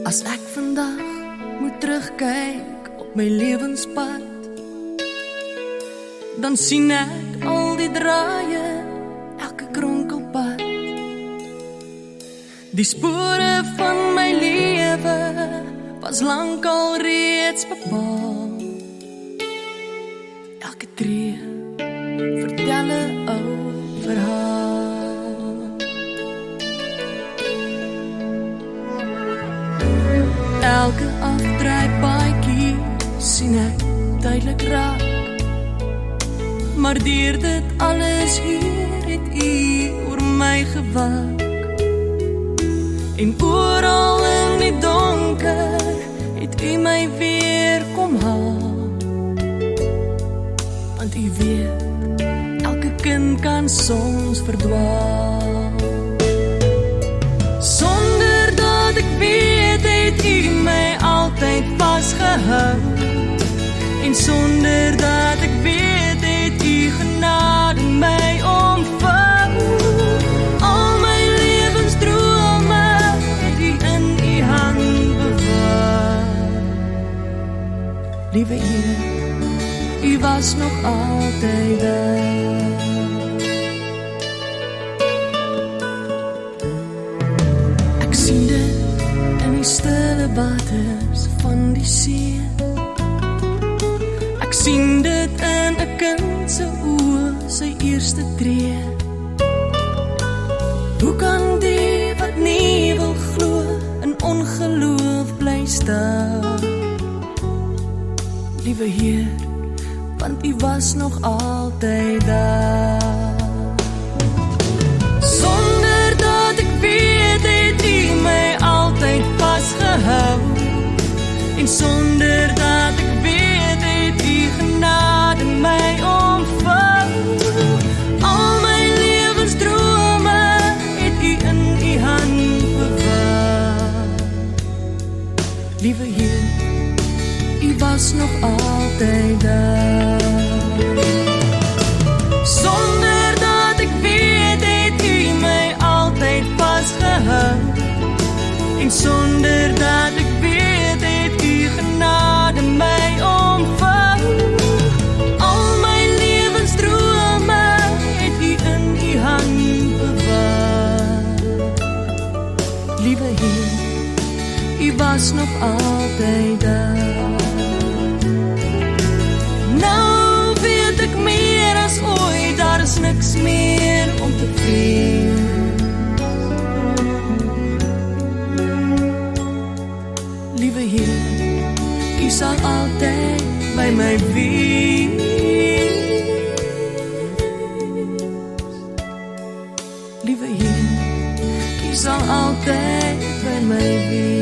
As ek vandag moet terugkyk op my lewenspad, dan sien ek al die draaie, elke kronkelpad. Die spore van my lewe was lankal reeds bepaal. Elke tree vertel 'n ou verhaal. Elke afdraaipaadjie sien ek duidelik raak, maar deur dit alles hier het U oor my gewak. En oral in die donker het U my weer kom haal. Want U weet, elke kind kan soms verdwaal. Sonder dat ek weet, het U my altyd vasgehou. En sonder dat ek weet, het U genade my omvou. Al my lewensdrome het U in U hand bewaar. Liewe Heer, U was nog altyd daar. Ek sien dit in die stille waters van die see. Ek sien dit in 'n kind se oë, sy eerste tree. Hoe kan die wat nie wil glo in ongeloof bly staan? Liewe Heer, want U was nog altyd daar. Sonder dat ek weet, het U my altyd vasgehou. En sonder dat ek weet, het U genade my omvou. Al my lewensdrome het U in U hand bewaar. Liewe Heer, U was nog altyd daar. Sonder dat ek weet, het U my altyd vasgehou. En sonder dat ek weet, het U genade my omvou. Al my lewensdrome het U in U hand bewaar. Liewe Heer, U was nog altyd daar. Nou weet ek meer as ooit, daar is niks meer om te vrees. Liewe Heer, U sal altyd by my wees. Liewe Heer, U sal altyd by my wees.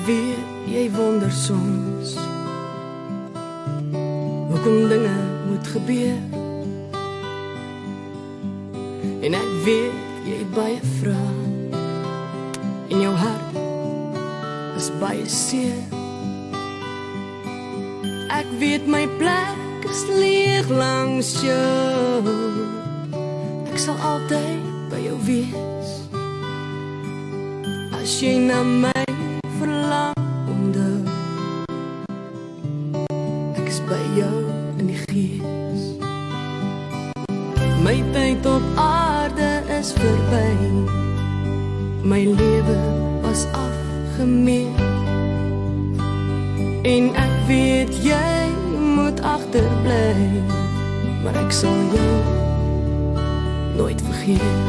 weet jy wonder soms hoekom dinge moet gebeur. En ek weet jy het baie vrae en jou hart is baie seer. Ek weet my plek is leeg langs jou. Ek sal altyd by jou wees. As jy na my verlang onthou, ek is by jou in die gees. My tyd op aarde is verby. My lewe was afgemeet. En ek weet jy moet agterbly, maar ek sal jou nooit vergeet.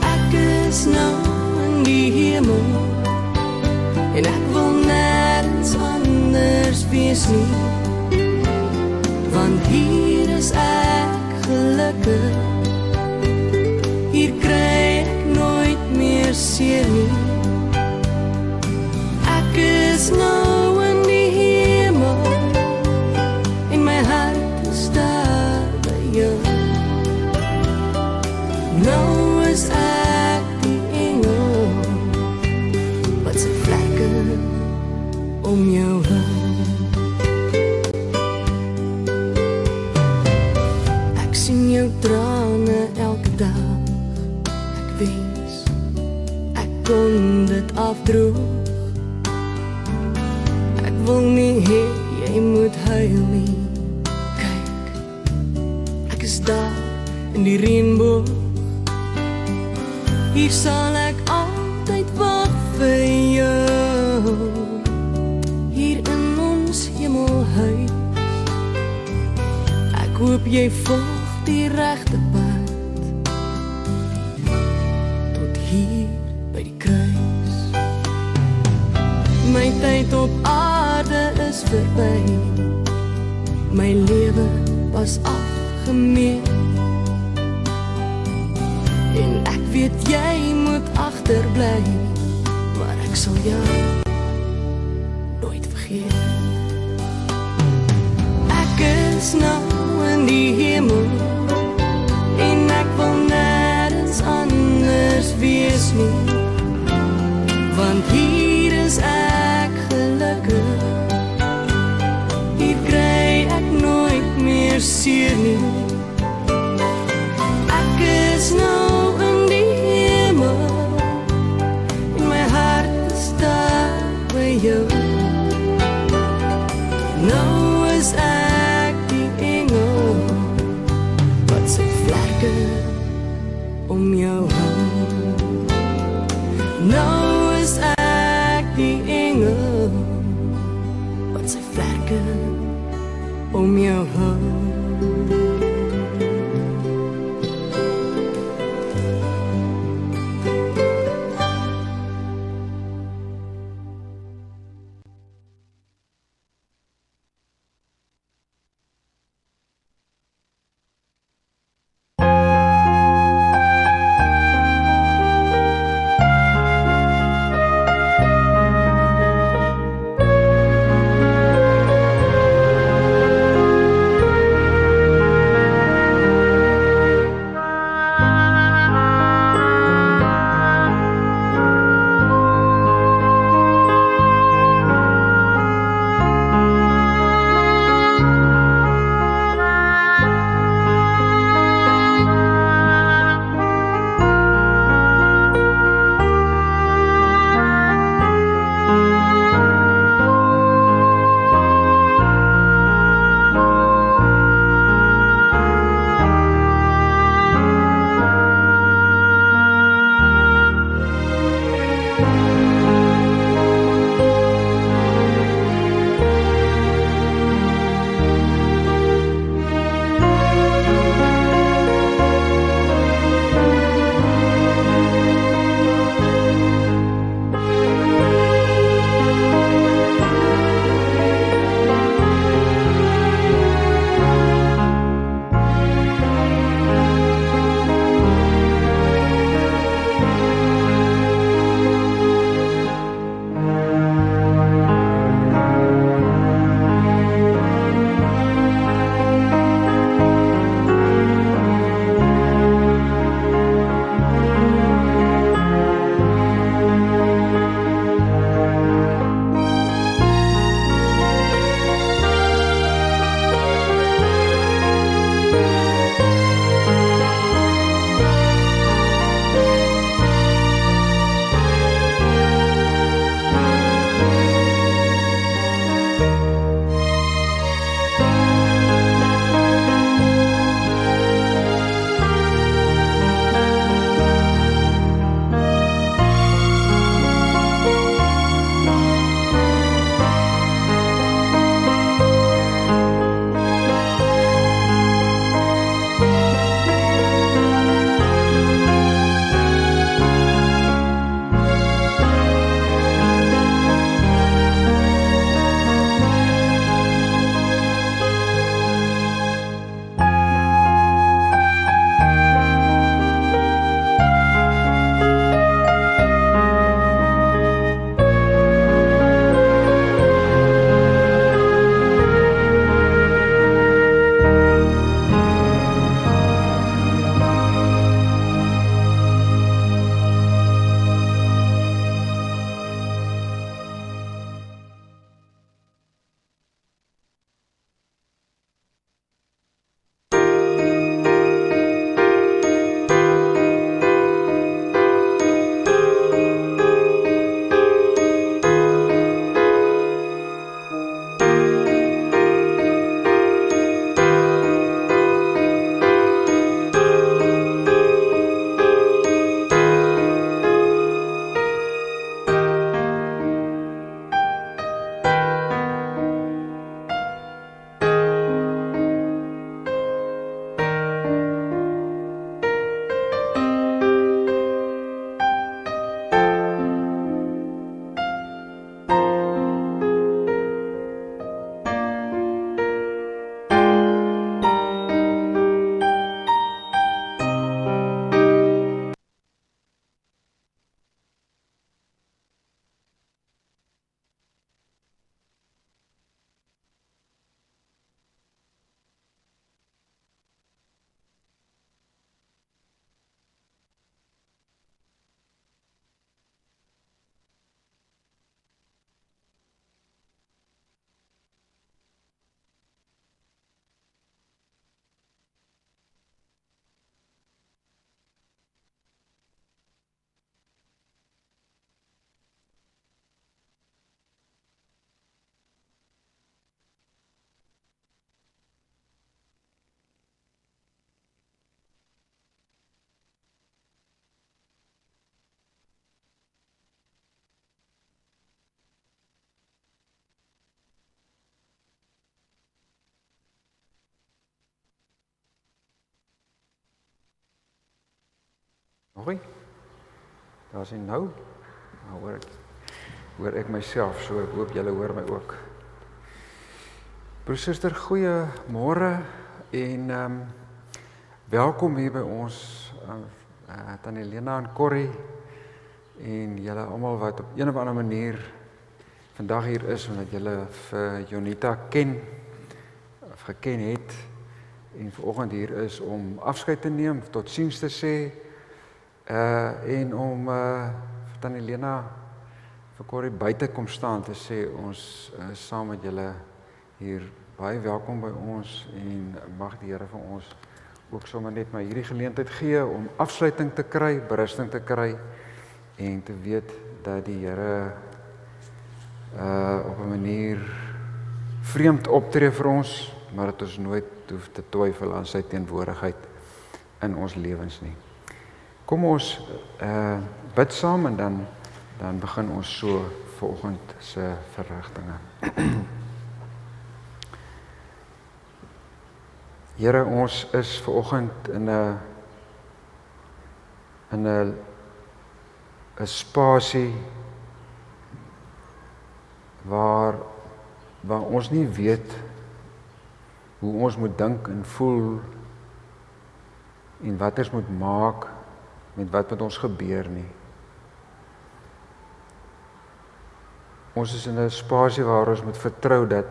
Ek is nou in die hemel en ek wil nergens anders wees nie, want hier is ek gelukkig. Hier kry ek nooit meer seer nie. Ek is nou in die hemel en my hart is daar by jou. Nou is ek die engel wat sy vlekke om jou hou. Ek sien jou trane elke dag. Ek wens ek kon dit afdroog. Ek wil nie hê jy moet huil nie. Kyk, ek is daar in die reënboog. Hier sal ek altyd wag vir jou. Hier in ons hemelhuis. Ek hoop jy volg die regte pad tot hier by die kruis. My tyd op aarde is verby. My lewe was afgemeet. En ek weet jy moet agterbly, maar ek sal jou nooit vergeet. Ek is nou in die hemel en ek wil nergens anders wees nie, want hier is ek gelukkig. Hier kry ek nooit meer seer nie. Ek is nou in die hemel en my hart is daar by jou. Nou is ek die engel wat sy vlerke om jou hou. Nou is ek die engel wat sy vlerke om jou hou. Hoi, daar is hy nou. Nou hoor ek myself, so ek hoop julle hoor my ook. Broer, suster, goeiemôre en welkom hier by ons, Tannie Lena en Corrie, en julle almal wat op een of ander manier vandag hier is, omdat julle vir Jonita ken, of geken het, en vanoggend hier is om afskeid te neem, tot ziens te sê, en om vir Tannie Lena, vir Corrie buite kom staan te sê, ons saam met julle hier, baie welkom by ons, en mag die Here vir ons ook sommer net maar hierdie geleentheid gee, om afsluiting te kry, berusting te kry, en te weet dat die Here op 'n manier vreemd optree vir ons, maar dat ons nooit hoef te twyfel aan sy teenwoordigheid in ons lewens nie. Kom ons bid saam en dan begin ons so vanoggend se verrigtinge. Here, ons is vanoggend in 'n spasie waar ons nie weet hoe ons moet dink en voel en wat ons moet maak met wat met ons gebeur nie. Ons is in 'n spasie waar ons moet vertrou dat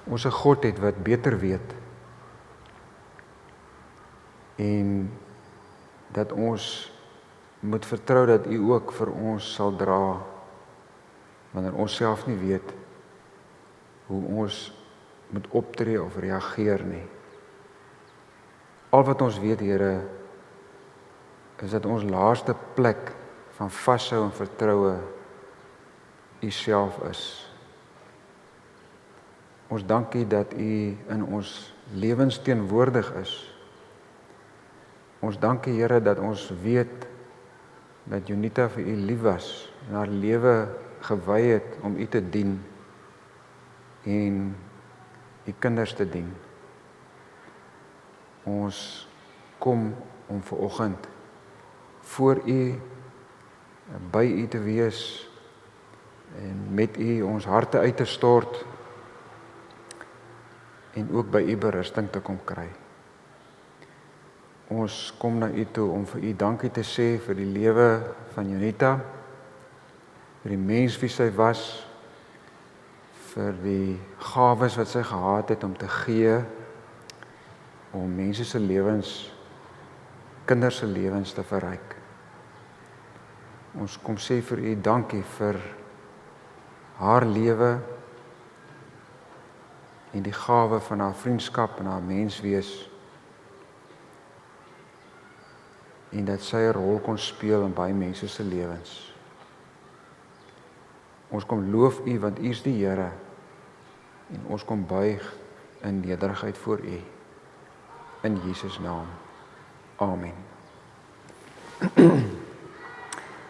ons 'n God het wat beter weet en dat ons moet vertrou dat U ook vir ons sal dra wanneer ons self nie weet hoe ons moet optree of reageer nie. Al wat ons weet, Here, is dat ons laaste plek van vashou en vertroue U self is. Ons dank U dat U in ons lewens teenwoordig is. Ons dank U, Here, dat ons weet dat Jonita vir U lief was en haar lewe gewy het om U te dien en U kinders te dien. Ons kom om vanoggend voor U, by U te wees en met U ons harte uit te stort en ook by U berusting te kom kry. Ons kom na U toe om vir U dankie te sê vir die lewe van Jonita, vir die mens wie sy was, vir die gawes wat sy gehad het om te gee, om mense se lewens, kinders se lewens te verryk. Ons kom sê vir U dankie vir haar lewe en die gawe van haar vriendskap en haar menswees, en dat sy 'n rol kon speel in baie mense se lewens. Ons kom loof U want U is die Here en ons kom buig in nederigheid voor U. In Jesus naam. Amen.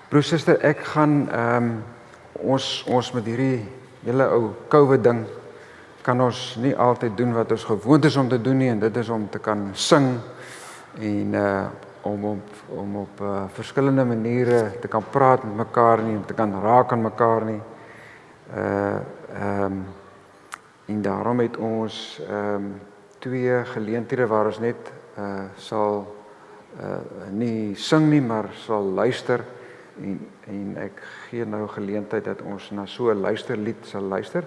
Broer, suster, ek gaan ons met hierdie hele ou COVID ding kan ons nie altyd doen wat ons gewoond is om te doen nie, en dit is om te kan sing en om op verskillende maniere te kan praat met mekaar nie, om te kan raak aan mekaar nie. En daarom het ons 2 geleenthede waar ons net sal nie sing nie, maar sal luister, en ek gee nou geleentheid dat ons na so 'n luisterlied sal luister,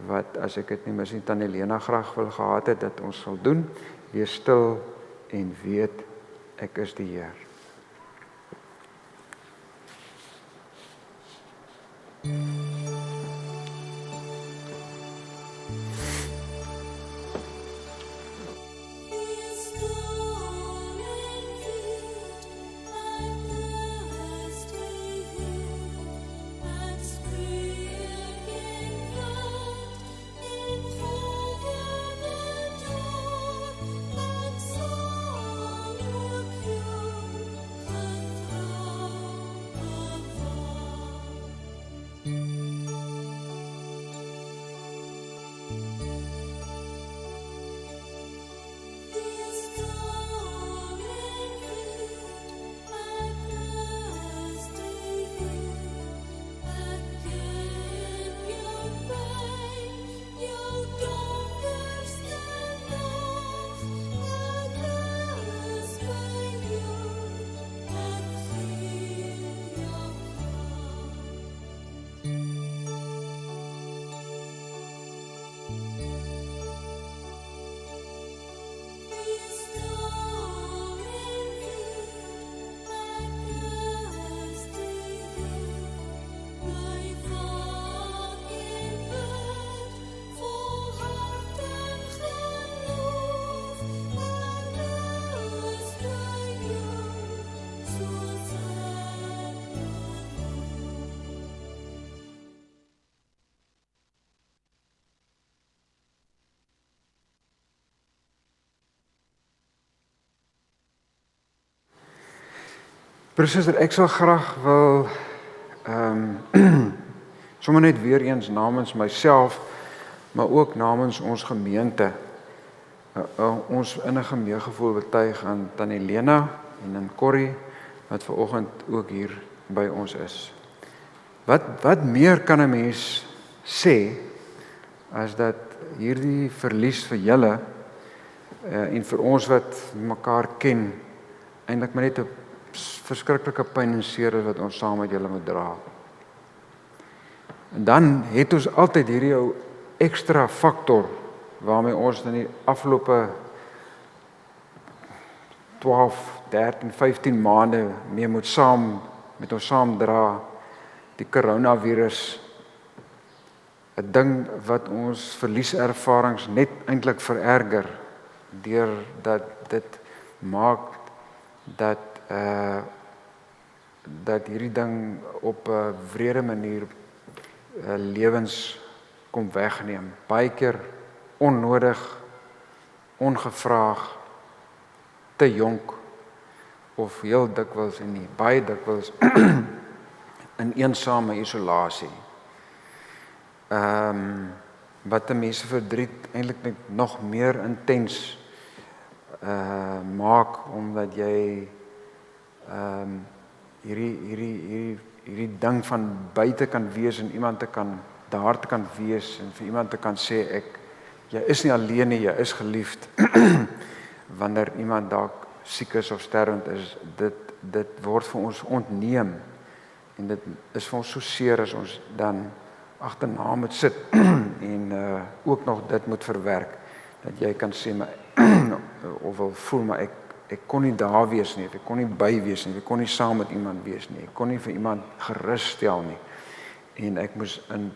wat as ek dit nie mis nie, Tannie Lena graag wil gehad het dat ons sal doen. Wees stil en weet ek is die Heer. Suster, ek sal graag wil sommer net weer eens namens myself, maar ook namens ons gemeente, ons innige meegevoel betuig aan Tannie Lena en aan Corrie, wat vanoggend ook hier by ons is. Wat meer kan 'n mens sê, as dat hierdie verlies vir julle, en vir ons wat mekaar ken, eintlik maar net 'n verskriklike pyn en seer is wat ons saam met julle moet dra. En dan het ons altyd hierdie ou ekstra faktor waarmee ons in die afgelope 12, 13, 15 maande mee moet met ons saam dra, die coronavirus, 'n ding wat ons verlieservarings net eintlik vererger, deurdat dit maak dat hierdie ding op 'n wrede manier lewens kom wegneem. Baie keer onnodig, ongevraag, te jonk, of heel dikwels en nie, baie dikwels in eensame isolasie. Wat 'n mens se verdriet eintlik net nog meer intens maak, omdat jy hierdie ding van buite kan wees en iemand daar te kan wees en vir iemand te kan sê, jy is nie alleen nie, jy is geliefd. Wanneer iemand dalk siek is of sterwend is, dit word vir ons ontneem, en dit is vir ons so seer as ons dan agterna moet sit en ook nog dit moet verwerk, dat jy kan sê, maar of wil voel, maar ek kon nie daar wees nie, ek kon nie by wees nie, ek kon nie saam met iemand wees nie, ek kon nie vir iemand gerus stel nie, en ek moes in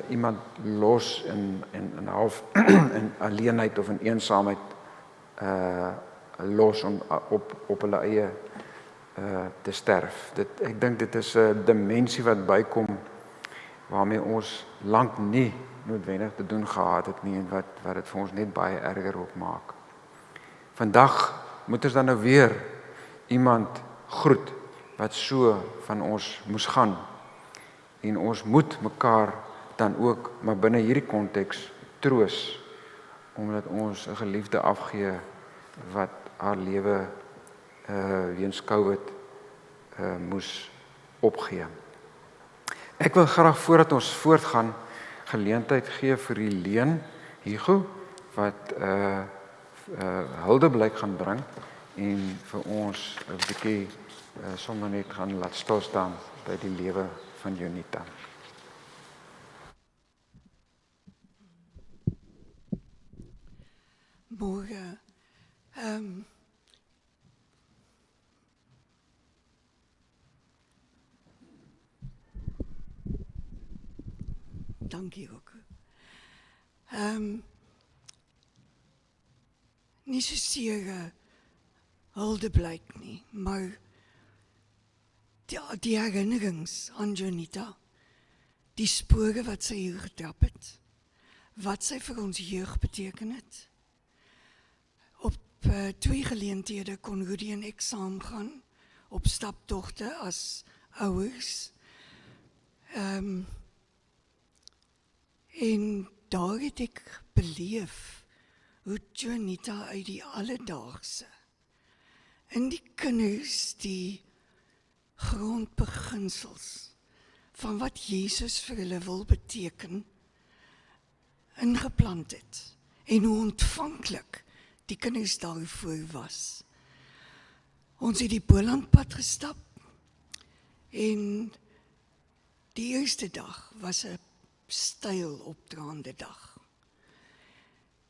iemand los in half in alleenheid of in eensaamheid los om op hulle eie te sterf. Ek dink dit is 'n dimensie wat bykom waarmee ons lank nie noodwendig te doen gehad het nie, en wat dit vir ons net baie erger opmaak. Vandag moet ons dan nou weer iemand groet wat so van ons moes gaan, en ons moet mekaar dan ook, maar binne hierdie konteks, troos, omdat ons 'n geliefde afgee wat haar lewe weens COVID moes opgee. Ek wil graag, voordat ons voortgaan, geleentheid gee vir Helene Hugo, wat huldeblyk gaan bring, en vir ons 'n bietjie sommer net gaan laat stilstaan by die lewe van Jonita. Môre, dankie ook. Nie soseer huldeblyk nie, maar die herinnerings aan Jonita, die spore wat sy hier getrap het, wat sy vir ons jeug beteken het. Op 2 geleenthede kon Rudy en ek saamgaan op staptogte as ouers. En daar het ek beleef hoe Jonita uit die alledaagse, in die kinders, die grondbeginsels van wat Jesus vir hulle wil beteken, ingeplant het, en hoe ontvanklik die kinders daarvoor was. Ons het die Bolandpad gestap, en die eerste dag was 'n styl opdraande dag.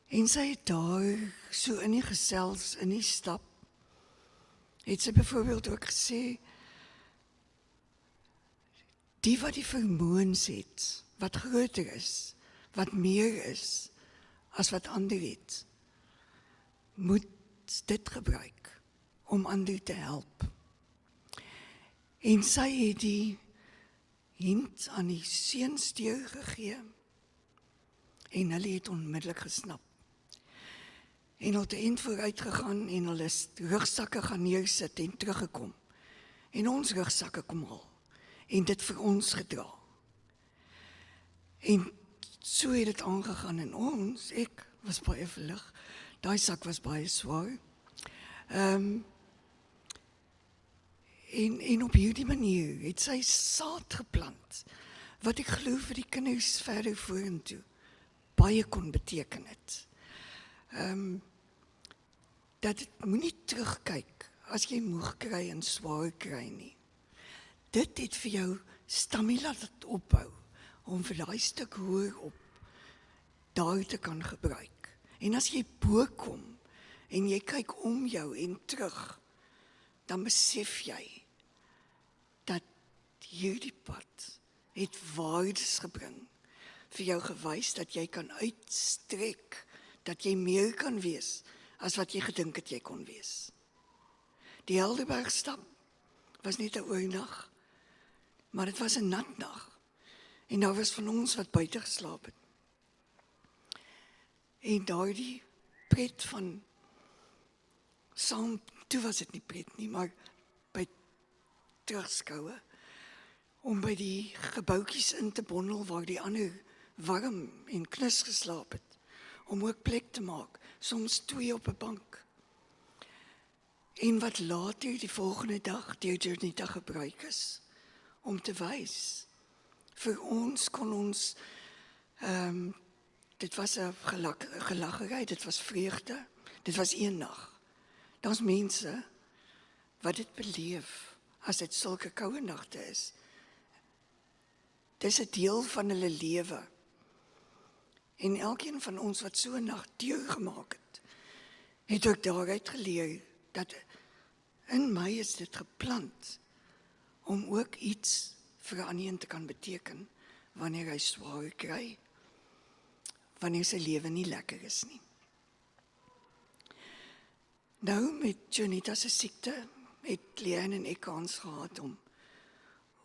En sy het daar so in die gesels, in die stap, het sy byvoorbeeld ook gesê, die wat die vermoëns het, wat groter is, wat meer is, as wat ander het, moet dit gebruik om ander te help. En sy het die hint aan die seuns deurgegee, en hulle het onmiddellik gesnap. En hulle het 'n eind vooruit gegaan, en hulle rugsakke gaan neersit en teruggekom. en ons rugsakke kom haal en dit vir ons gedra. En so het dit aangegaan en ek was baie verlig. Daai sak was baie swaar. En op hierdie manier het sy saad geplant, wat ek glo vir die kinders verder vorentoe baie kon beteken het. Dat het moenie terugkyk as jy moeg kry en swaar kry nie. Dit het vir jou stamina laat opbou, om vir daai stuk hoër op daar te kan gebruik. En as jy bo kom, en jy kyk om jou en terug, dan besef jy, dat hierdie pad het waardes gebring, vir jou gewys dat jy kan uitstrek, dat jy meer kan wees, as wat jy gedink het jy kon wees. Die Helderbergstap was net 'n oornag, maar dit was 'n nat nag, en daar was van ons wat buite geslaap het. En daardie pret van saam, toe was dit nie pret nie, maar by terugskoue, om by die gebouetjies in te bondel waar die ander warm en knus geslaap het, om ook plek te maak, soms 2 op 'n bank. En wat later die volgende dag deur Jonita gebruik is, om te wys, vir ons kon ons, dit was 'n gelaggerij, dit was vreugde, dit was een nag. Daar's mense wat dit beleef, as dit sulke koue nagte is. Dis 'n deel van hulle lewe. En elkeen van ons wat so 'n nag deurgemaak het ook daaruit geleer, dat in my is dit geplant, om ook iets vir 'n ander te kan beteken, wanneer hy swaar kry, wanneer sy lewe nie lekker is nie. Nou met Jonita se siekte, het Leanne en ek kans gehad om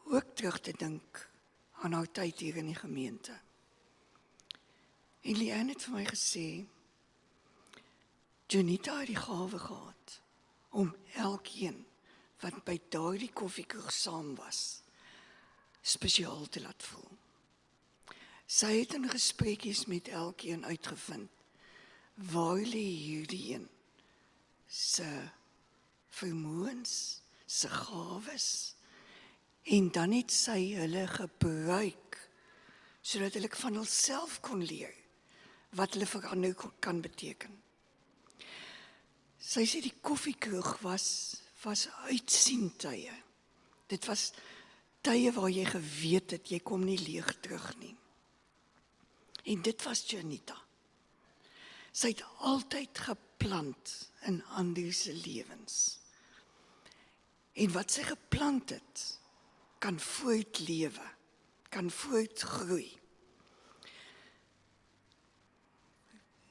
ook terug te dink aan haar tyd hier in die gemeente. En Leanne het vir my gesê, Jonita het die gawe gehad, om elkeen wat by daardie koffiekroeg saam was, spesiaal te laat voel. Sy het in gesprekkies met elkeen uitgevind, waar lê hierdie een se vermoëns, se gawes, en dan het sy hulle gebruik, sodat hulle van hulself kon leer, wat hulle vir ander kan beteken. Sy sê die koffiekroeg was uitsientye. Dit was tye waar jy geweet het, jy kom nie leeg terug nie. En dit was Jonita. Sy het altyd geplant in ander se lewens. En wat sy geplant het, kan voortlewe, kan voortgroei.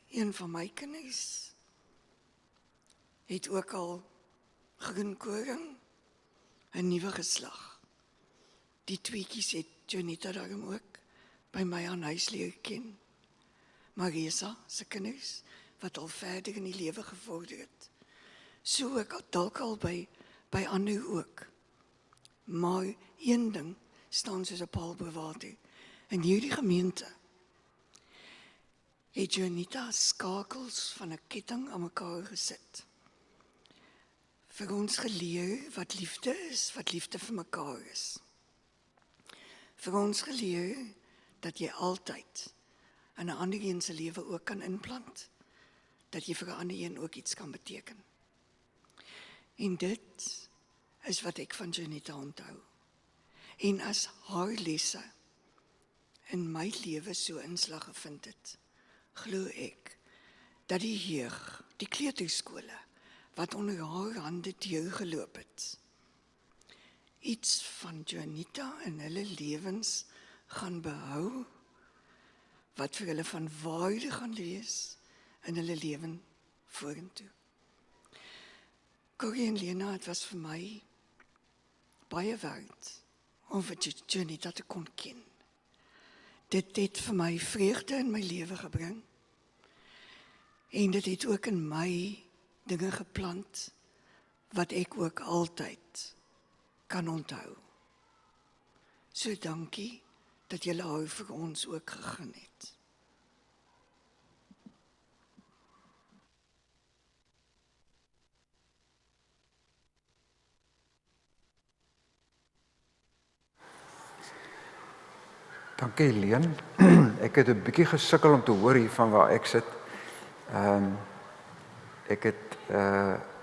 Een van my kinders het ook al groenkoring, 'n nuwe geslag. Die tweetjies het Jonita daarom ook by my aan huis leer ken. Marisa se kinders, wat al verder in die lewe gevorder het. So ook dalk al by ander ook. Maar een ding staan soos 'n paal bo water. In hierdie gemeente het Jonita skakels van 'n ketting aan mekaar gesit. Vir ons geleer wat liefde is, wat liefde vir mekaar is. Vir ons geleer dat jy altyd in 'n ander een se lewe ook kan inplant, dat jy vir 'n ander een ook iets kan beteken. En dit is wat ek van Jonita onthou. En as haar lesse in my lewe so inslag gevind het, glo ek dat die jeug, die kleuterskole, wat onder haar hande deurgeloop het, iets van Jonita in hulle lewens gaan behou, wat vir hulle van waarde gaan wees in hulle lewe vorentoe. Corrie en Lena, het was vir my baie werd om vir Jonita te kon ken. Dit het vir my vreugde in my lewe gebring, en dit het ook in my dinge geplant, wat ek ook altyd kan onthou. So dankie dat julle hou vir ons ook gegaan het. Dankie Leen. Ek het 'n bietjie gesukkel om te hoor hier van waar ek sit. Ek het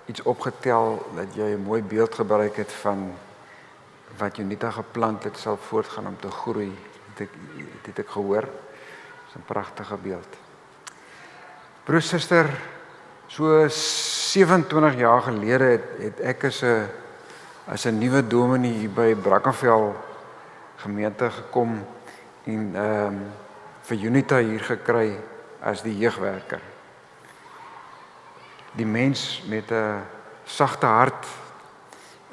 iets opgetel dat jy 'n mooi beeld gebruik het van wat Junita geplant het sal voortgaan om te groei. Dit ek gehoor. Dis 'n pragtige beeld. Broer, suster, so 27 jaar gelede het ek as 'n nuwe dominee hier by Brackenfell gemeente gekom en vir Junita hier gekry as die jeugwerker. Die mens met 'n sagte hart,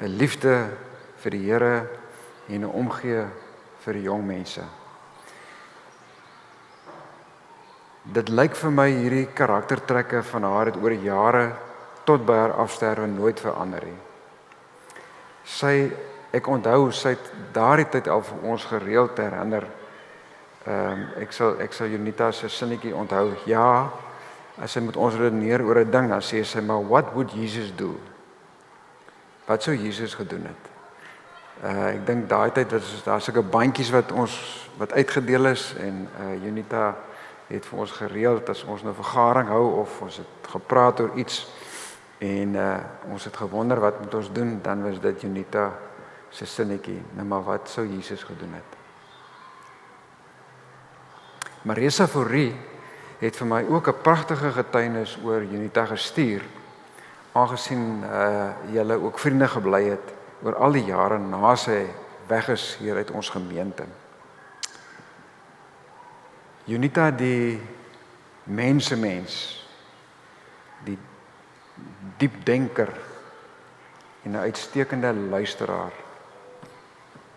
'n liefde vir die Here en 'n omgee vir die jong mense. Dit lyk vir my hierdie karaktertrekke van haar het oor jare tot by haar afsterwe nooit verander nie. Ek onthou sy het daardie tyd al vir ons gereeld herinner. Ek sal Junita se sinnetjie onthou. Ja, as sy met ons redeneer oor 'n ding, dan sê sy maar, what would Jesus do? Wat sou Jesus gedoen het? Ek dink daai tyd daar sulke bandjies wat uitgedeel is en Junita het vir ons gereeld as ons nou vergadering hou of ons het gepraat oor iets en ons het gewonder wat moet ons doen, dan was dit Junita se sinnetjie. Nou maar wat sou Jesus gedoen het? Marisa Fourie het vir my ook 'n pragtige getuienis oor Junita gestuur, aangesien julle ook vriende gebly het oor al die jare na sy weg is hier uit ons gemeente. Junita, die mens, die diepdenker en 'n uitstekende luisteraar,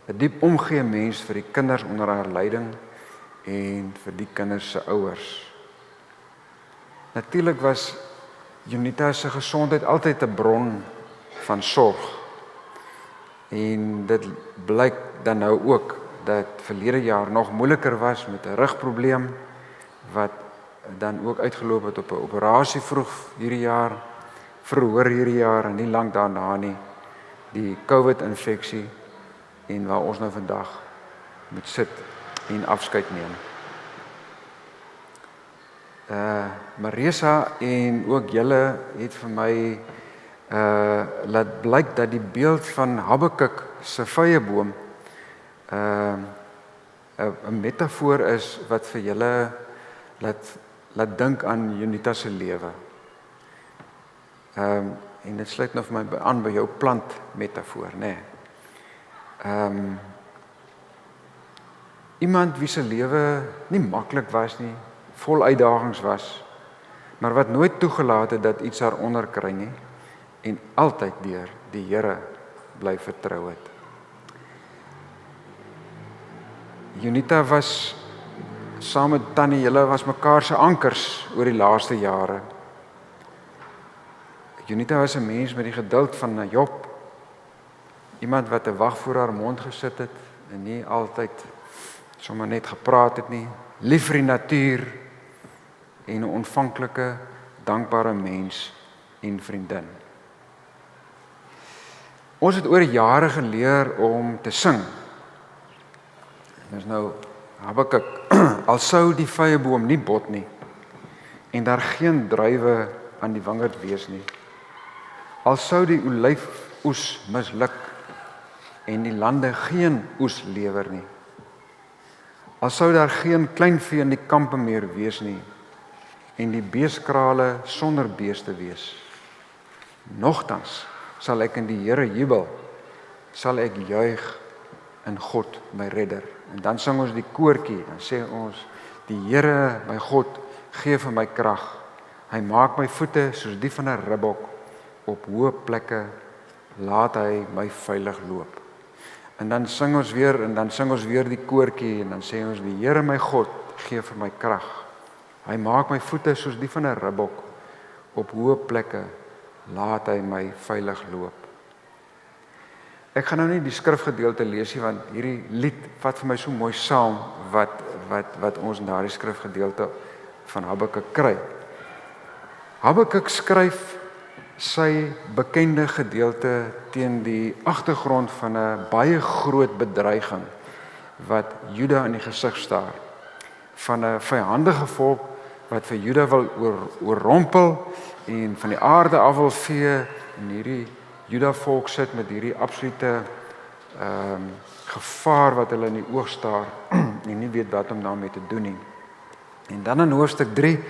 'n diep omgee mens vir die kinders onder haar leiding en vir die kinders se ouers. Natuurlik was Junita se gesondheid altyd 'n bron van sorg. En dit blyk dan nou ook dat verlede jaar nog moeiliker was met 'n rugprobleem wat dan ook uitgeloop het op 'n operasie verhoor hierdie jaar en nie lank daarna nie, die COVID-infeksie en waar ons nou vandag moet sit en afskeid neem. Marisa en ook julle het vir my laat blyk dat die beeld van Habakuk se vyeboom 'n metafoor is wat vir julle laat dink aan Junita se lewe. En dit sluit nou vir my aan by jou plant metafoor, nê. Iemand wie se lewe nie maklik was nie, vol uitdagings was, maar wat nooit toegelaat het dat iets haar onderkry nie en altyd deur die Here bly vertrou het. Junita was saam met Tannie, julle was mekaar se ankers oor die laaste jare. Junita was 'n mens met die geduld van Job, iemand wat 'n wag voor haar mond gesit het en nie altyd sommer net gepraat het nie, lief vir die natuur en 'n ontvanklike, dankbare mens en vriendin. Ons het oor jare geleer om te sing. Dis nou Habakuk, al sou die vyeboom nie bot nie en daar geen druiwe aan die wingerd wees nie. Al sou die olyfoes misluk en die lande geen oes lewer nie. Al sou daar geen kleinvee in die kampe meer wees nie en die beeskrale sonder beeste wees. Nogtans sal ek in die Here jubel, sal ek juig in God my redder. En dan sing ons die koortjie, dan sê ons, die Here my God gee vir my krag. Hy maak my voete soos die van 'n ribbok, op hoë plekke laat hy my veilig loop. En dan sing ons weer die koortjie en dan sê ons, die Here my God gee vir my krag. Hy maak my voete soos die van 'n ribbok, op hoë plekke laat hy my veilig loop. Ek gaan nou nie die skrifgedeelte lees nie, want hierdie lied vat vir my so mooi saam wat ons na die skrifgedeelte van Habakuk kry. Habakuk skryf sy bekende gedeelte teen die agtergrond van 'n baie groot bedreiging wat Juda in die gesig staar. Van 'n vyandige volk wat vir Juda wil oorrompel en van die aarde af wil vee, en hierdie Juda volk sit met hierdie absolute gevaar wat hulle in die oog staar en nie weet wat om daarmee te doen nie. En dan in hoofstuk 3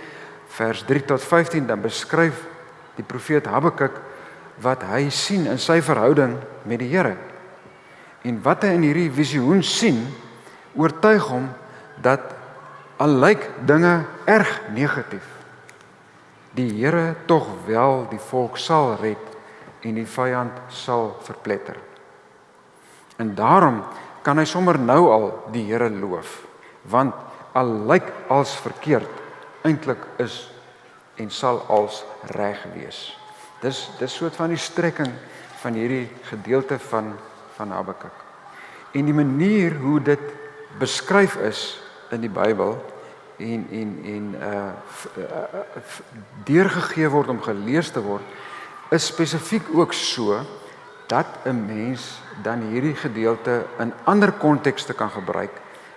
vers 3 tot 15 dan beskryf die profeet Habakuk wat hy sien in sy verhouding met die Here. En wat hy in hierdie visioen sien, oortuig hom dat al lyk dinge erg negatief, die Here tog wel die volk sal red en die vyand sal verpletter. En daarom kan hy sommer nou al die Here loof, want al lyk als verkeerd, eintlik is en sal als reg wees. Dis soort van die strekking van hierdie gedeelte van Habakuk. En die manier hoe dit beskryf is in die Bybel en deurgegee word om gelees te word, is spesifiek ook so dat 'n mens dan hierdie gedeelte in ander kontekste kan gebruik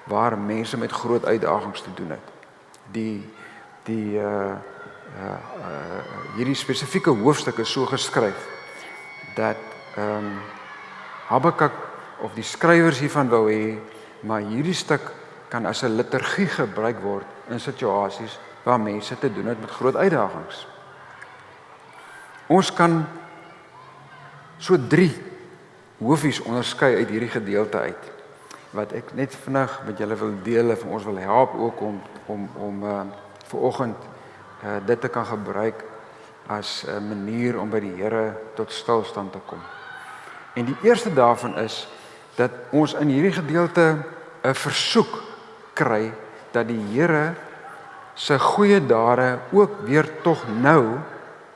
waar mense met groot uitdagings te doen het. Hierdie spesifieke hoofstuk is so geskryf dat Habakuk of die skrywers hiervan wou hê, maar hierdie stuk kan as 'n liturgie gebruik word in situasies waar mense te doen het met groot uitdagings. Ons kan so 3 hoofies onderskei uit hierdie gedeelte uit, wat ek net vinnig met julle wil deel en ons wil help ook om vanoggend dit te kan gebruik as 'n manier om by die Here tot stilstand te kom. En die eerste daarvan is dat ons in hierdie gedeelte 'n versoek kry dat die Here sy goeie dade ook weer tog nou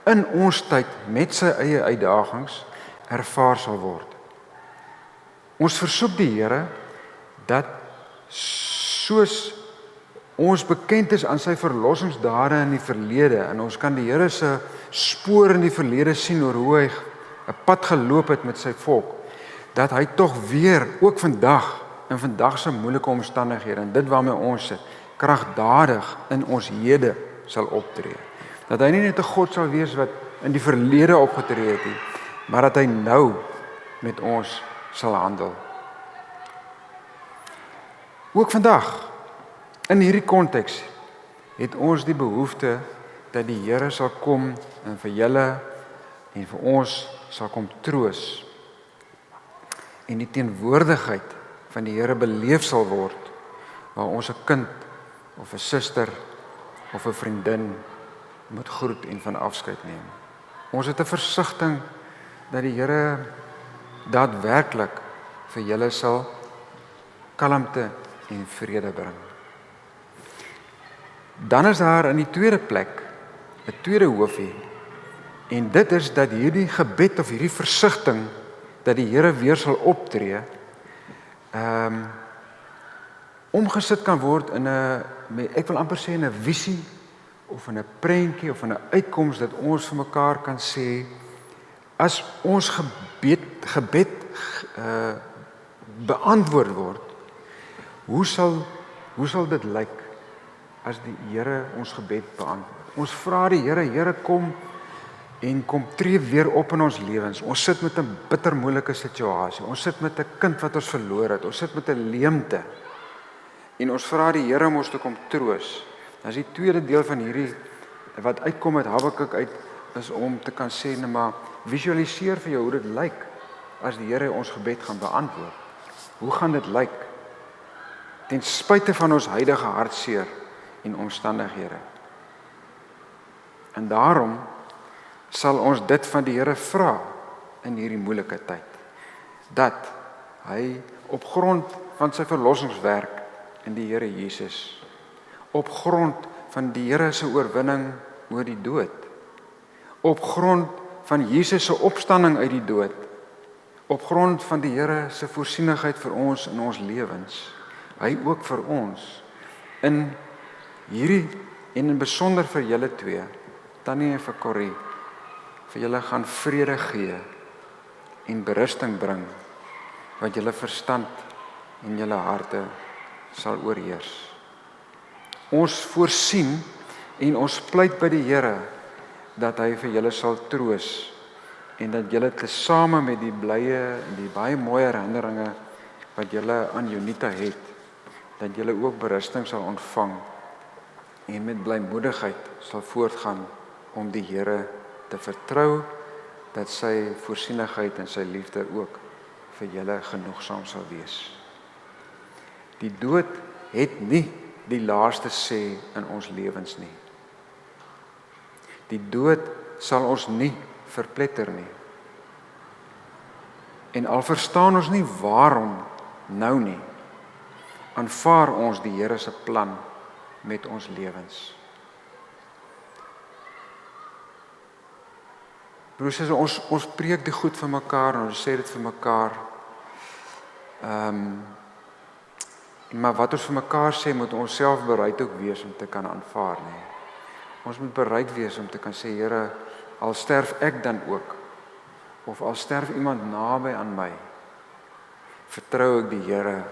in ons tyd met sy eie uitdagings ervaar sal word. Ons versoek die Here dat soos ons bekend is aan sy verlossingsdade in die verlede en ons kan die Here se spoor in die verlede sien oor hoe hy 'n pad geloop het met sy volk, dat hy tog weer ook vandag in vandag se moeilike omstandighede en dit waarmee ons sit, kragtadig in ons hede sal optree. Dat hy nie net 'n God sal wees wat in die verlede opgetree het nie, maar dat hy nou met ons sal handel. Ook vandag in hierdie konteks het ons die behoefte dat die Here sal kom en vir julle en vir ons sal kom troos en die teenwoordigheid van die Here beleef sal word waar ons 'n kind of 'n suster of 'n vriendin moet groet en van afskeid neem. Ons het 'n versigtiging dat die Here daadwerklik vir julle sal kalmte en vrede bring. Dan is daar in die tweede plek 'n tweede hoofie en dit is dat hierdie gebed of hierdie versigtiging dat die Here weer sal optree omgesit kan word in 'n, ek wil amper sê in 'n visie of in 'n prentjie of in 'n uitkoms dat ons vir mekaar kan sê as ons gebed beantwoord word, hoe sal dit lyk as die Here ons gebed beantwoord? Ons vra die Here kom tree weer op in ons lewens. Ons sit met 'n bitter moeilike situasie. Ons sit met 'n kind wat ons verloor het. Ons sit met 'n leemte. En ons vra die Here om ons te kom troos. As die tweede deel van hierdie wat uitkom uit Habakuk uit is om te kan sê, nee, maar visualiseer vir jou hoe dit lyk as die Here ons gebed gaan beantwoord. Hoe gaan dit lyk? Ten spyte van ons huidige hartseer en omstandighede. En daarom sal ons dit van die Here vra in hierdie moeilike tyd. Dat hy op grond van sy verlossingswerk in die Here Jesus, op grond van die Here se oorwinning oor die dood, op grond van Jesus se opstanding uit die dood, op grond van die Here se voorsienigheid vir ons in ons lewens, hy ook vir ons in hierdie en in besonder vir julle twee, Tannie en vir Corrie, vir julle gaan vrede gee en berusting bring, wat julle verstand en julle harte sal oorheers. Ons voorsien en ons pleit by die Here dat hy vir julle sal troos en dat julle tesame met die blye en die baie mooi herinneringe wat julle aan Jonita het, dat julle ook berusting sal ontvang en met blymoedigheid sal voortgaan om die Here te vertrou, dat sy voorsienigheid en sy liefde ook vir julle genoegsaam sal wees. Die dood het nie die laaste sê in ons lewens nie. Die dood sal ons nie verpletter nie. En al verstaan ons nie waarom nou nie, aanvaar ons die Here se plan met ons lewens. Broers, ons preek die goed vir mekaar en ons sê dit vir mekaar. Maar wat ons vir mekaar sê, moet ons self bereid ook wees om te kan aanvaar, nie. Ons moet bereid wees om te kan sê, Here, al sterf ek dan ook, of al sterf iemand naby aan my, vertrou ek die Here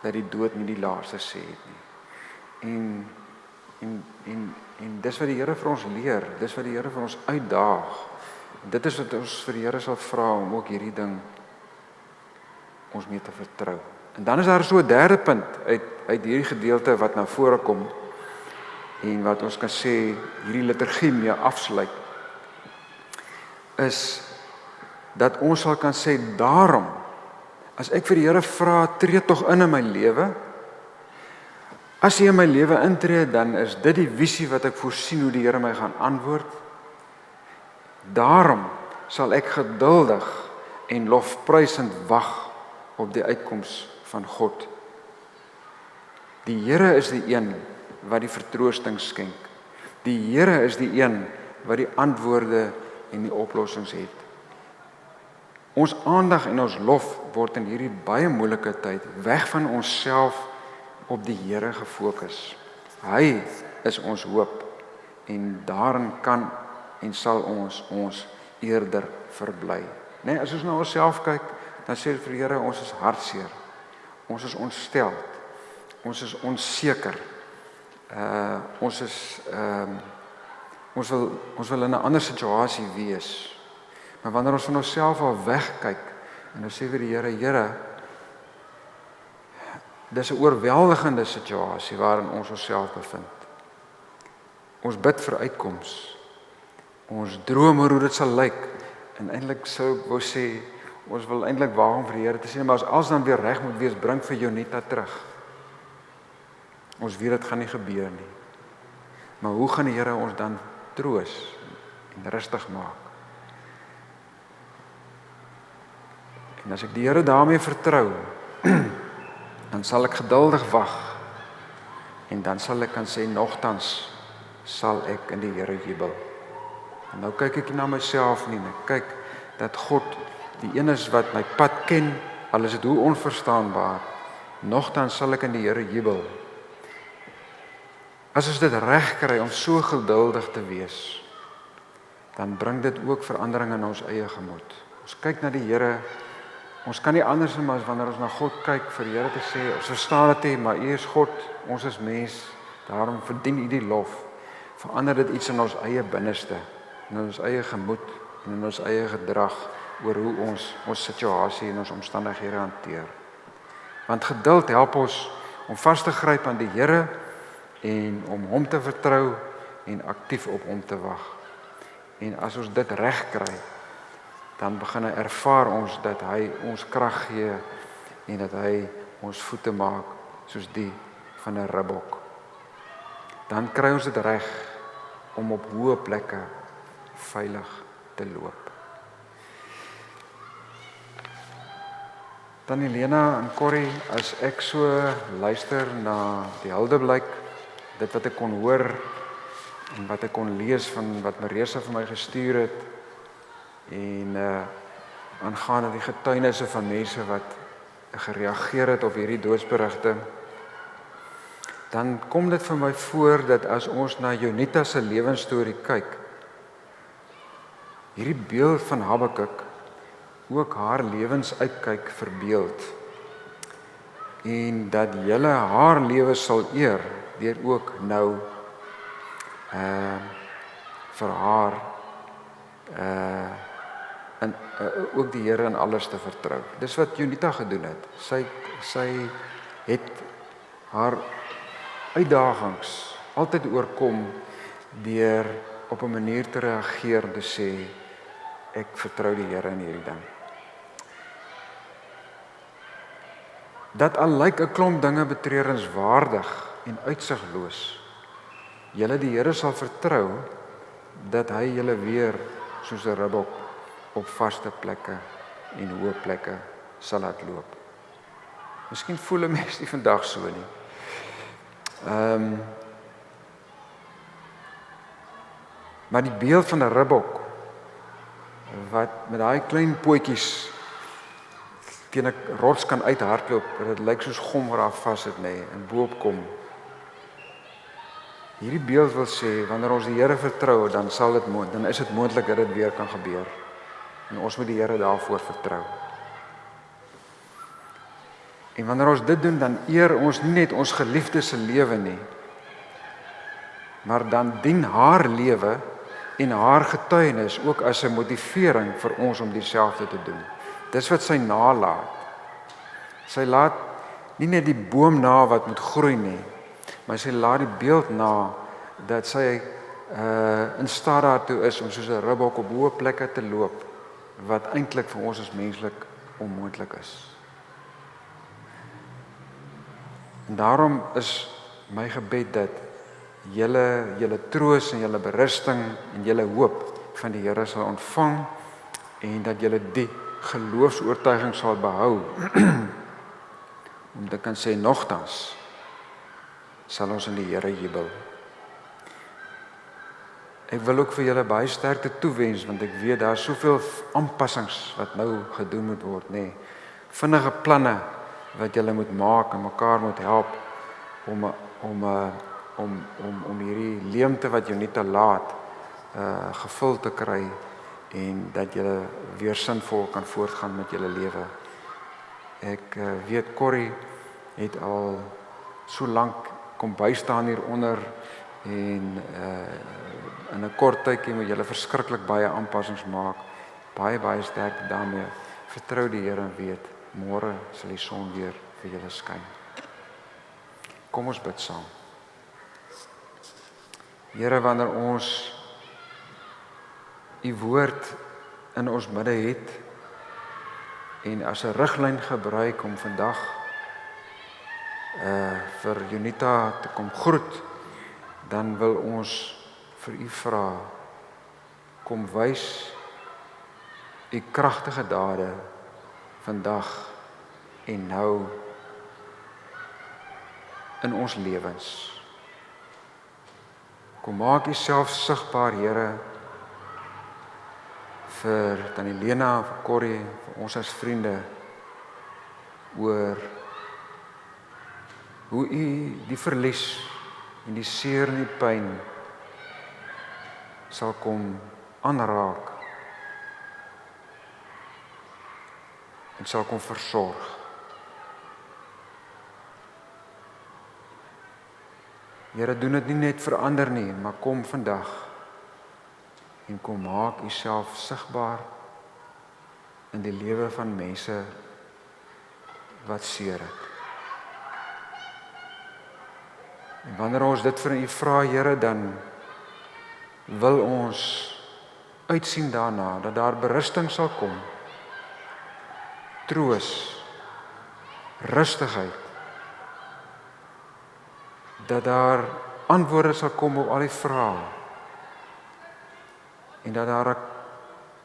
dat die dood nie die laaste sê het nie. En dis wat die Here vir ons leer, dis wat die Here vir ons uitdaag. En dit is wat ons vir die Here sal vra om ook hierdie ding ons mee te vertrou. En dan is daar so 'n derde punt uit hierdie gedeelte wat na vore kom en wat ons kan sê hierdie liturgie mee afsluit, is dat ons sal kan sê, daarom, as ek vir die Here vra, tree tog in my lewe, as hy in my lewe intree, dan is dit die visie wat ek voorsien hoe die Here my gaan antwoord. Daarom sal ek geduldig en lofprysend wag op die uitkoms van God. Die Here is die een wat die vertroosting skenk. Die Here is die een wat die antwoorde en die oplossings het. Ons aandag en ons lof word in hierdie baie moeilike tyd weg van onsself op die Here gefokus. Hy is ons hoop en daarin kan en sal ons eerder verbly. Nee, as ons na onsself kyk, dan sê vir die Here, ons is hartseer. Ons is ontsteld. Ons is onseker. Ons wil in 'n ander situasie wees. Maar wanneer ons van onsself al wegkyk en ons sê vir die Here, Here, dis 'n oorweldigende situasie waarin ons onsself bevind. Ons bid vir uitkoms. Ons droom oor hoe dit sal lyk. En eintlik sou ek wou sê, ons wil eintlik waag om vir die Here te sê, maar as alles dan weer reg moet wees, bring vir Jonita terug. Ons weet dit gaan nie gebeur nie. Maar hoe gaan die Here ons dan troos en rustig maak? En as ek die Here daarmee vertrou, dan sal ek geduldig wag. En dan sal ek kan sê, nogtans sal ek in die Here jubel. En nou kyk ek nie na myself nie, ek kyk dat God die een is wat my pad ken, al is dit hoe onverstaanbaar, nogtans sal ek in die Here jubel. As ons dit reg kry om so geduldig te wees, dan bring dit ook verandering in ons eie gemoed. Ons kyk na die Here, ons kan nie anders doen as wanneer ons na God kyk, vir die Here te sê, ons verstaan dit, maar U is God, ons is mens, daarom verdien U die lof. Verander dit iets in ons eie binneste, in ons eie gemoed en in ons eie gedrag oor hoe ons situasie en ons omstandighede hanteer. Want geduld help ons om vas te gryp aan die Here en om hom te vertrou en aktief op hom te wag. En as ons dit reg kry, dan begin ervaar ons dat hy ons krag gee en dat hy ons voete maak soos die van 'n ribbok. Dan kry ons dit reg om op hoë plekke veilig te loop. Dan Helena en Corrie, as ek so luister na die Hildeblyk, dit wat ek kon hoor en wat ek kon lees van wat Marisa vir my gestuur het, en aangaande die getuienisse van mense wat gereageer het op hierdie doodsberigte, dan kom dit vir my voor dat as ons na Jonita se lewensstorie kyk, hierdie beeld van Habakuk ook haar lewensuitkyk verbeeld en dat julle haar lewe sal eer deur ook nou vir haar ook die Here in alles te vertrou. Dis wat Jonita gedoen het. Sy het haar uitdagings altyd oorkom deur op 'n manier te reageer en te sê ek vertrou die Here in hierdie ding. Dat al lyk 'n klomp dinge betreurenswaardig en uitsigloos, julle die Here sal vertrou dat hy julle weer soos 'n ribbok op vaste plekke en hoë plekke sal laat loop. Miskien voel 'n mens nie vandag so nie. Maar die beeld van 'n ribbok wat met daai klein pootjies teen 'n rots kan uithardloop, dit lyk soos gom wat daar vas sit nê, en bo-op kom. Hierdie beeld wil sê wanneer ons die Here vertrou, dan is dit moontlik dat dit weer kan gebeur. En ons moet die Here daarvoor vertrou. En wanneer ons dit doen, dan eer ons nie net ons geliefdes se lewe nie, maar dan dien haar lewe en haar getuienis ook as 'n motivering vir ons om dieselfde te doen. Dis wat sy nalaat. Sy laat nie net die boom na wat moet groei nie, maar sy laat die beeld na dat sy in staat daartoe is om soos 'n ribbok op hoë plekke te loop, wat eintlik vir ons as menslik onmoontlik is. En daarom is my gebed dat julle troos en julle berusting en julle hoop van die Here sal ontvang en dat julle die geloofsoortuiging sal behou om te kan sê nogtans sal ons in die Here jubel. Ek wil ook vir julle baie sterkte toewens want ek weet daar is soveel aanpassings wat nou gedoen moet word, nê. Vinnige planne wat julle moet maak en mekaar moet help om hierdie leemte wat Jonita laat gevul te kry en dat julle weer sinvol kan voortgaan met julle lewe. Ek weet Corrie het al so lank kom bystaan hieronder en in 'n kort tydjie moet julle verskriklik baie aanpassings maak. Baie sterk daarmee. Vertrou die Here en weet môre sal die son weer vir julle skyn. Kom ons bid saam. Here, wanneer ons u woord in ons midde het en as 'n riglyn gebruik om vandag vir Jonita te kom groet, dan wil ons vir u vra, kom wys u kragtige dade vandag en nou in ons lewens. Kom maak u self sigbaar, Here, vir Tannie Lena, vir Corrie, vir ons as vriende, oor hoe u die verlies en die seer en die pyn sal kom aanraak en sal kom versorg. Here, doen dit nie net vir ander nie, maar kom vandag en kom maak u self sigbaar in die lewe van mense wat seer het. En wanneer ons dit vir u vra, Here, dan wil ons uitsien daarna dat daar berusting sal kom, troos, rustigheid, dat daar antwoorde sal kom op al die vrae en dat daar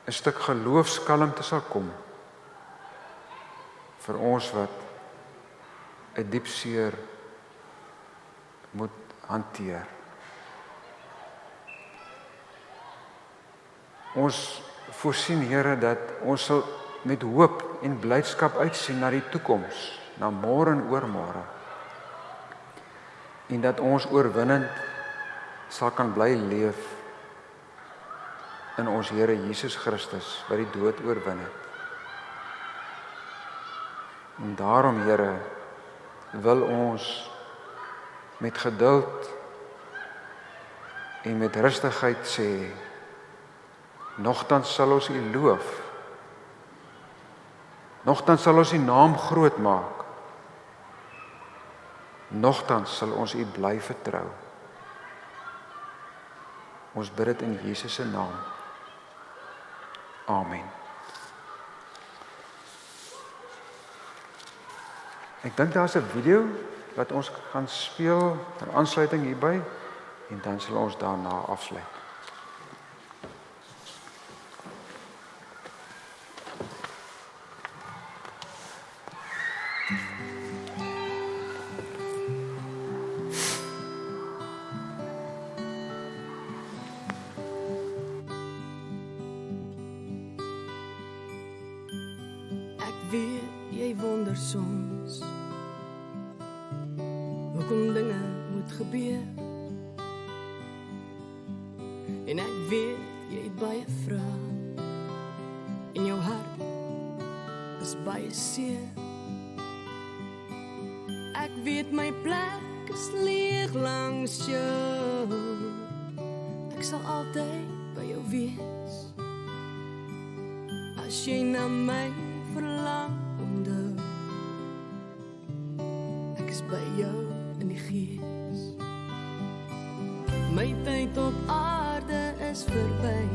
'n stuk geloofskalmte sal kom vir ons wat 'n diep seer moet hanteer. Ons voorsien, Here, dat ons sal met hoop en blydskap uitsien na die toekoms, na môre en oormôre. En dat ons oorwinnend sal kan bly leef in ons Here Jesus Christus, wat die dood oorwin het. En daarom, Here, wil ons met geduld en met rustigheid sê, nogtans sal ons U loof, nogtans sal ons U naam groot maak, nogtans sal ons U bly vertrou. Ons bid dit in Jesus se naam. Amen. Ek dink daar's 'n video wat ons gaan speel ter aansluiting hierby en dan sal ons daarna afsluit. Ek weet jy wonder soms hoekom dinge moet gebeur. En ek weet jy het baie vrae en jou hart is baie seer. Ek weet my plek is leeg langs jou. Ek sal altyd by jou wees. As jy na my verlang onthou, ek is by jou in die gees. My tyd op aarde is verby.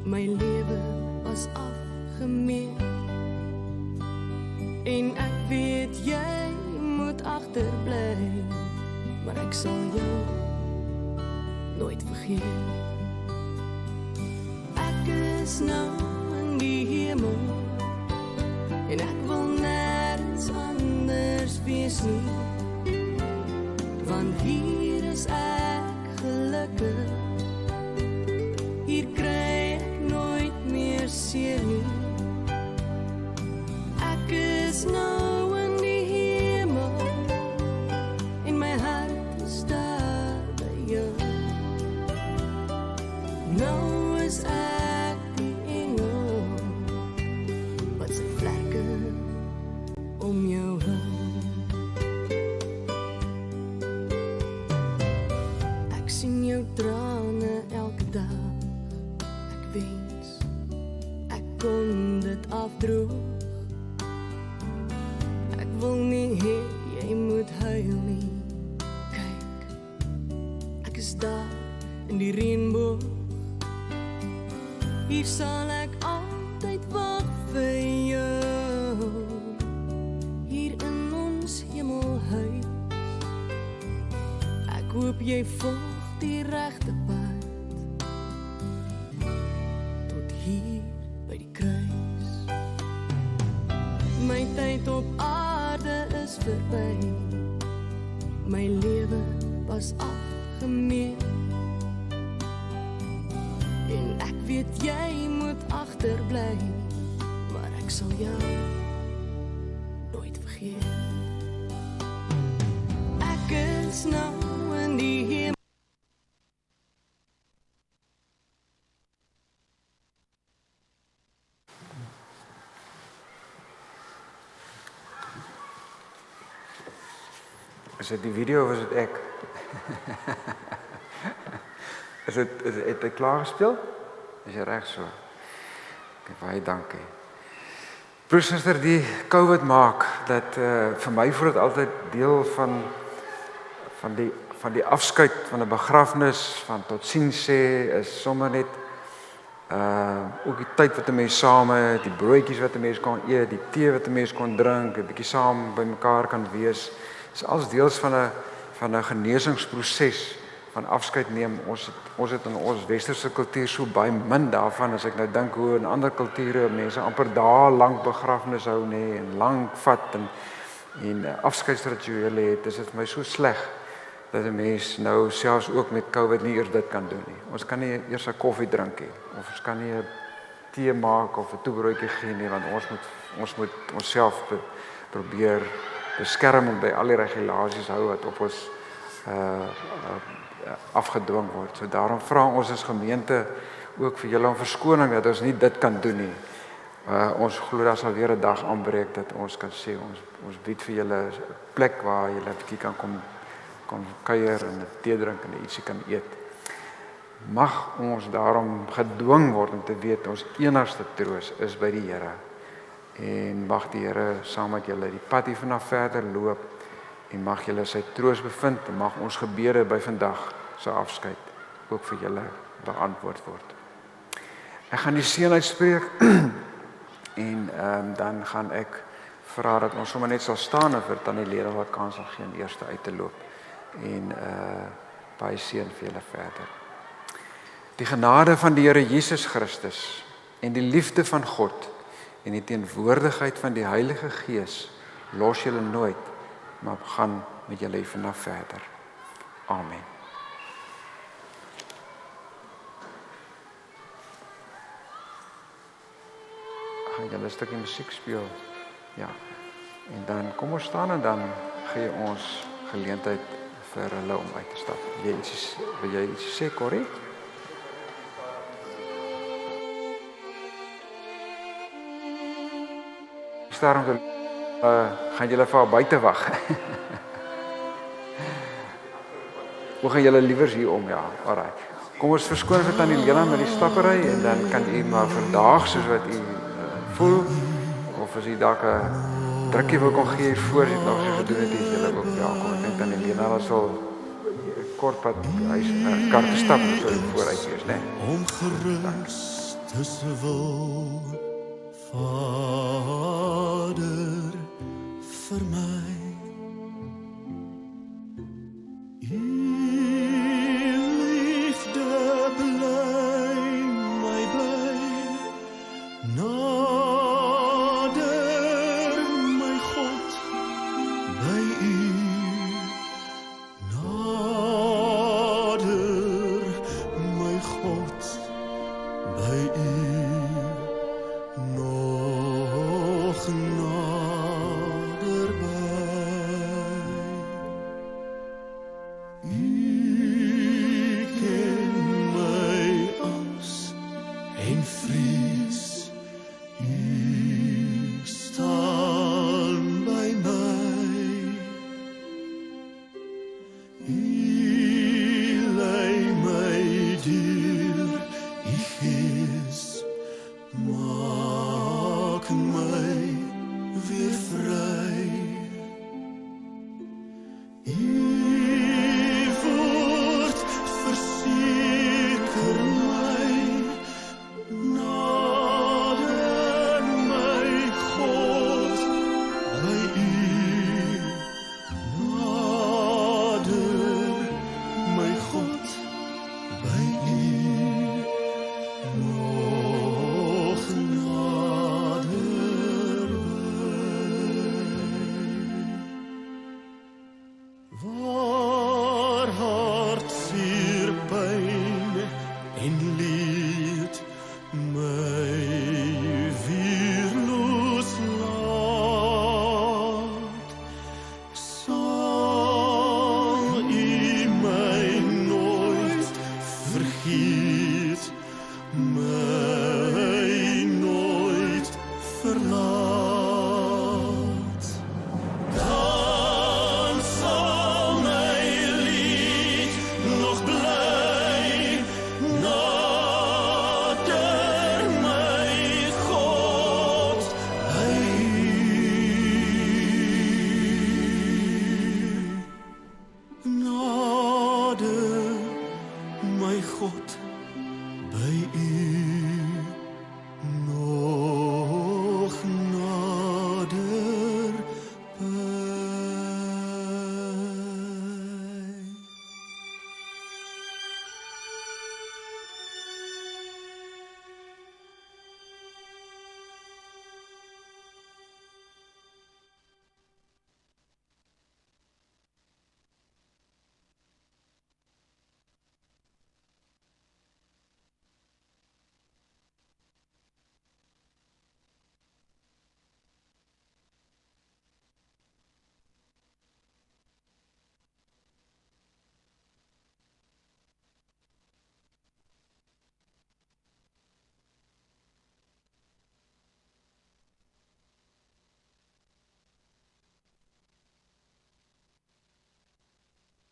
My lewe was afgemeet. En ek weet jy moet agterbly, maar ek sal jou nooit vergeet. Ek is nou in die hemel en ek wil nergens anders wees nie, want hier is ek gelukkig. Hier kry ek nooit meer seer nie. Ek is nou in die hemel en my hart is daar by jou. Nou is ek die engel wat sy vlerke om jou hou. Ek sien jou trane elke dag. Ek wens ek kon dit afdroog. Ek wil nie hê jy moet huil nie. Kyk, ek is daar in die reënboog. Hier sal ek altyd wag vir jou. Hier in ons hemelhuis. Ek hoop jy volg die regte pad tot hier by die kruis. My tyd op aarde is verby. My lewe was afgemeet. En ek weet jy moet agterbly, maar ek sal jou nooit vergeet. Ek is nou in die hemel. Is dit die video of is dit ek? Het hy klaar gespeel? Is jy reg so? Okay, baie dankie. Broer, suster, die COVID maak dat vir my voel dit altyd deel van die afskeid van 'n begrafnis, van totsiens sê, is sommer net ook die tyd wat 'n mens saam het, die broodjies wat 'n mens kon eet, die tee wat 'n mens kon drink, 'n bietjie saam by mekaar kan wees. Dit is als deels van 'n genesingsproses van afskeid neem. Ons het in ons westerse kultuur so baie min daarvan. As ek nou dink hoe in ander kulture mense amper dae lank begrafnis hou nê, en lank vat en afskeidsrituele het, is dit vir my so sleg dat 'n mens nou selfs ook met COVID nie eers dit kan doen nie. Ons kan nie eers 'n koffie drink nie, of ons kan nie 'n tee maak of 'n toebroodjie gee nie, want ons moet onsself probeer beskerm en by al die regulasies hou wat op ons afgedwing word. So daarom vra ons as gemeente ook vir julle om verskoning dat ons nie dit kan doen nie. Ons glo daar sal weer 'n dag aanbreek dat ons kan sê ons bied vir julle 'n plek waar julle 'n bietjie kan kom kuier en 'n tee drink en ietsie kan eet. Mag ons daarom gedwing word om te weet ons enigste troos is by die Here. En mag die Here saam met julle die pad hier vanaf verder loop en mag julle sy troos bevind en mag ons gebede by vandag se afskeid ook vir julle beantwoord word. Ek gaan die seën uitspreek en dan gaan ek vra dat ons sommer net sal staan en vir tannie Leda wat kans sal gee om eers uit te loop en baie seën vir julle verder. Die genade van die Here Jesus Christus en die liefde van God en die teenwoordigheid van die Heilige Gees los julle nooit, maar gaan met julle vanaf verder. Amen. Gaan julle 'n stukkie musiek speel? Ja. En dan kom ons staan en dan gee ons geleentheid vir hulle om uit te stap. Wil jy iets sê, Corrie? Daarom gaan julle vir haar buite wag. Hoe gaan julle liewers hier om? Ja, alraai. Kom ons verskoon vir tannie Lena met die stappery en dan kan u maar vandag soos wat u voel of as u dalk 'n drukkie wil kon gee voor jy nog so gedoen het, is julle ook welkom. Ek dink tannie Lena sal kort pad huis kar te stap so vooruit wees, né? Om gerus te wil Vader vir my U liefde bly my by nader my God by U nader my God by U en vries U